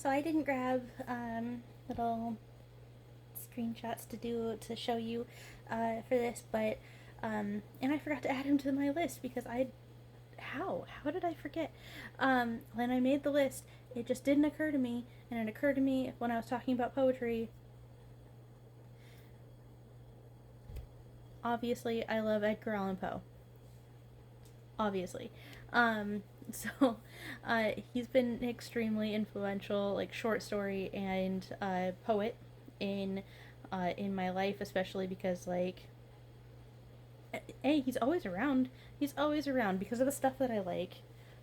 So I didn't grab little screenshots to show you for this, but and I forgot to add him to my list because I how did I forget? When I made the list, it just didn't occur to me, and it occurred to me when I was talking about poetry. Obviously, I love Edgar Allan Poe. Obviously. Um, so he's been extremely influential, like short story and poet in my life, especially because like he's always around. He's always around because of the stuff that I like.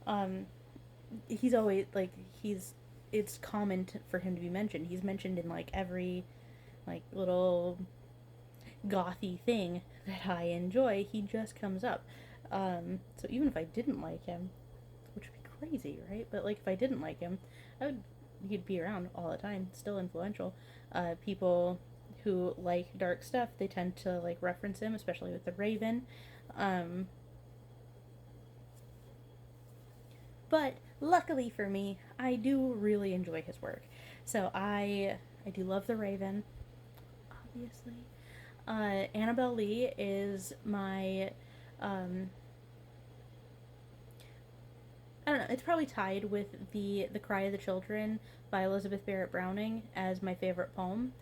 Um, he's always like he's it's common for him to be mentioned. He's mentioned in like every like little gothy thing that I enjoy. He just comes up. So even if I didn't like him, which would be crazy, right? But like if I didn't like him, I would he'd be around all the time, still influential. People who like dark stuff, they tend to like reference him, especially with the Raven. Um, but luckily for me, I do really enjoy his work. So I do love the Raven, obviously. Annabelle Lee is my um, I don't know. It's probably tied with the Cry of the Children by Elizabeth Barrett Browning as my favorite poem.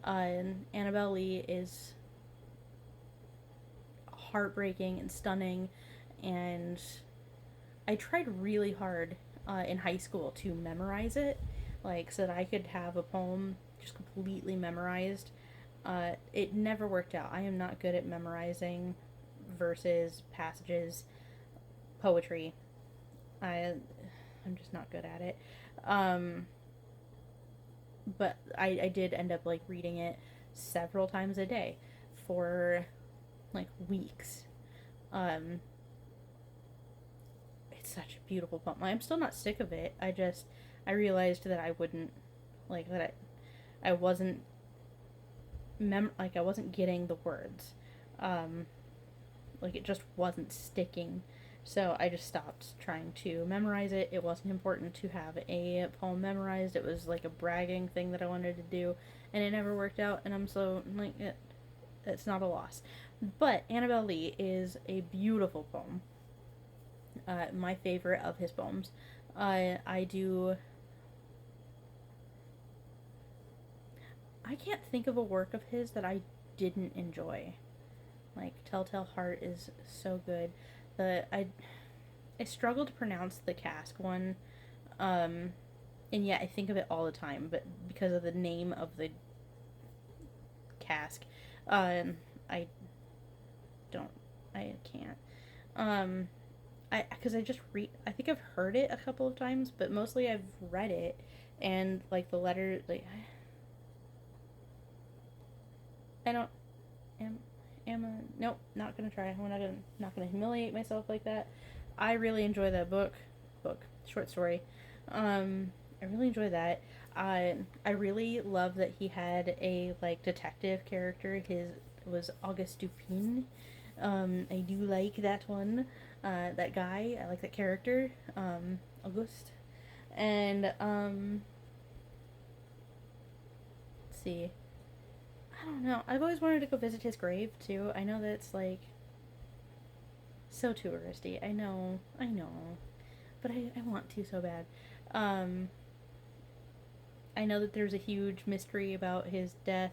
Annabelle Lee is heartbreaking and stunning, and I tried really hard in high school to memorize it, like so that I could have a poem just completely memorized. It never worked out. I am not good at memorizing verses, passages, poetry. I I'm just not good at it. Um, but I did end up like reading it several times a day for like weeks. Um, it's such a beautiful poem. I'm still not sick of it. I realized that I wouldn't like that I wasn't like I wasn't getting the words. Um, like it just wasn't sticking. So I just stopped trying to memorize it. It wasn't important to have a poem memorized. It was like a bragging thing that I wanted to do, and it never worked out. And I'm so like it's not a loss. But Annabelle Lee is a beautiful poem. My favorite of his poems. I do. I can't think of a work of his that I didn't enjoy. Like Telltale Heart is so good. I struggle to pronounce the cask one, um, and yet I think of it all the time. But because of the name of the cask, I don't. I can't. Um, I because I just read. I think I've heard it a couple of times, but mostly I've read it, and like the letter. Like I don't. Am am a nope. Not gonna try. I'm not gonna humiliate myself like that. I really enjoy that book short story. I really enjoy that. I really love that he had a like detective character. His was Auguste Dupin. I do like that one. That guy. I like that character. Auguste. And let's see. I don't know. I've always wanted to go visit his grave too. I know that it's like so touristy. I know, but I want to so bad. Um, I know that there's a huge mystery about his death,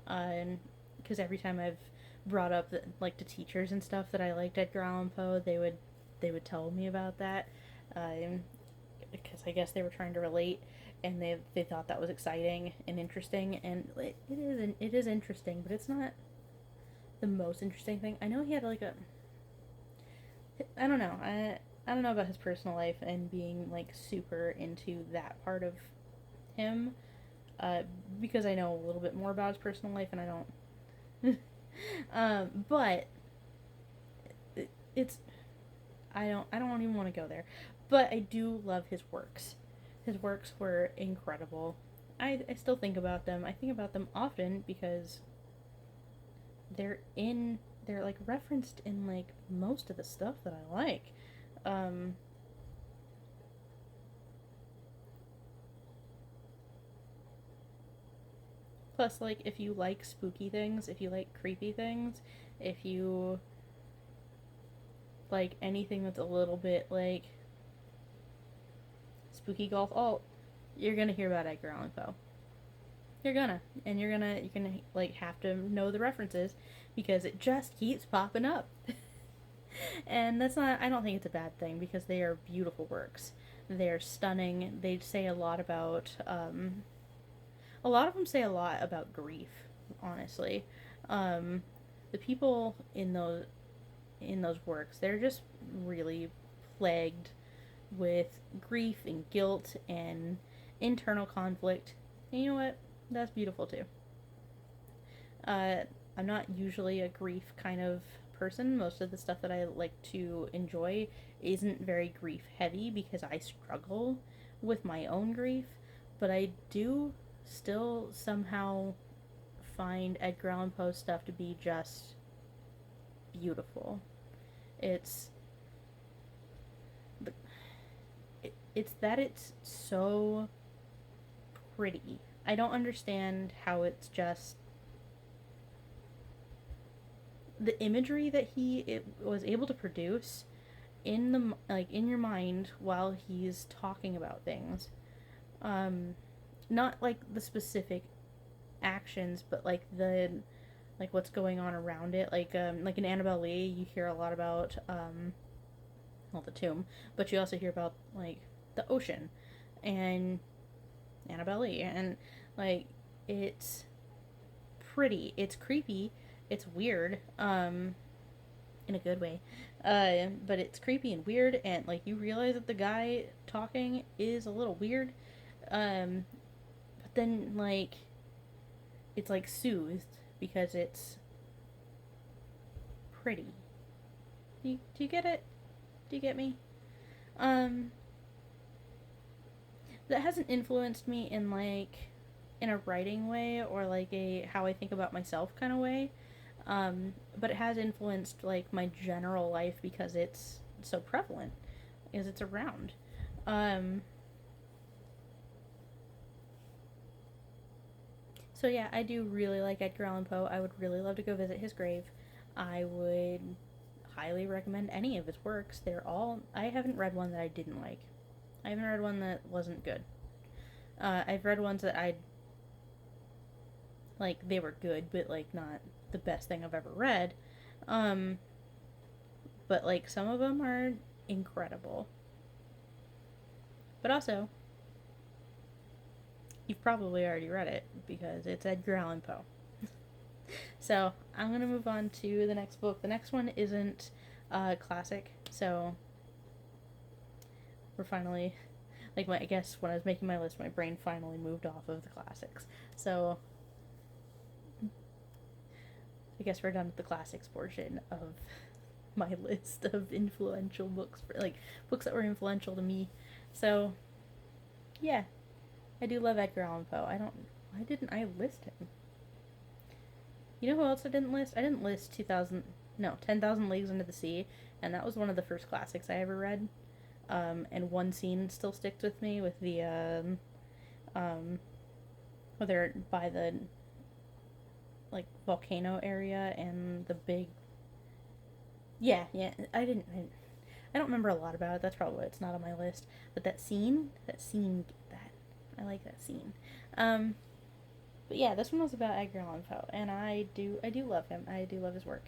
and because every time I've brought up like to teachers and stuff that I liked Edgar Allan Poe, they would tell me about that, because I guess they were trying to relate, and they thought that was exciting and interesting, and it is interesting, but it's not the most interesting thing. I know he had like a I don't know. I don't know about his personal life and being like super into that part of him, uh, because I know a little bit more about his personal life and I don't. But it's I don't even want to go there. But I do love his works. His works were incredible. I still think about them. I think about them often because they're in they're like referenced in like most of the stuff that I like. Um, Plus, like, if you like spooky things, if you like creepy things, if you like anything that's a little bit like spooky golf alt, you're gonna hear about Edgar Allan Poe. And you're gonna like have to know the references because it just keeps popping up. And that's not, I don't think it's a bad thing because they are beautiful works. They're stunning. They say a lot about, a lot of them say a lot about grief, honestly. Um, the people in those works, they're just really plagued with grief and guilt and internal conflict. And you know what? That's beautiful too. Uh, I'm not usually a grief kind of person. Most of the stuff that I like to enjoy isn't very grief heavy because I struggle with my own grief, but I do still somehow find Edgar Allan Poe stuff to be just beautiful. It's it's that it's so pretty. I don't understand how it's just the imagery that was able to produce in the like in your mind while he's talking about things. Um, not like the specific actions, but like what's going on around it. Like in Annabelle Lee, you hear a lot about well, the tomb, but you also hear about like the ocean and Annabelle Lee, and like it's pretty, it's creepy, it's weird, in a good way, but it's creepy and weird, and like you realize that the guy talking is a little weird, um, but then like it's like soothed because it's pretty. Do you get it? Do you get me? Um, that hasn't influenced me in like in a writing way or like a how I think about myself kind of way. But it has influenced like my general life because it's so prevalent, because it's around. Um, so yeah, I do really like Edgar Allan Poe. I would really love to go visit his grave. I would highly recommend any of his works. They're all. I haven't read one that I didn't like. I haven't read one that wasn't good. I've read ones that I like. They were good, but like not the best thing I've ever read. Um, but like some of them are incredible. But also, you've probably already read it because it's Edgar Allan Poe. So I'm gonna move on to the next book. The next one isn't classic, so we're finally like I guess when I was making my list, my brain finally moved off of the classics. So I guess we're done with the classics portion of my list of influential books for like books that were influential to me. So yeah, I do love Edgar Allan Poe. I don't. Why didn't I list him? You know who else I didn't list? I didn't list 2000. No, 10,000 Leagues Under the Sea, and that was one of the first classics I ever read. And one scene still sticks with me with the where they're by the like volcano area and the big. Yeah. I don't remember a lot about it. That's probably why it's not on my list. But that scene, that I like that scene. Um, but yeah, this one was about Edgar Allan Poe, and I do love him. I do love his work.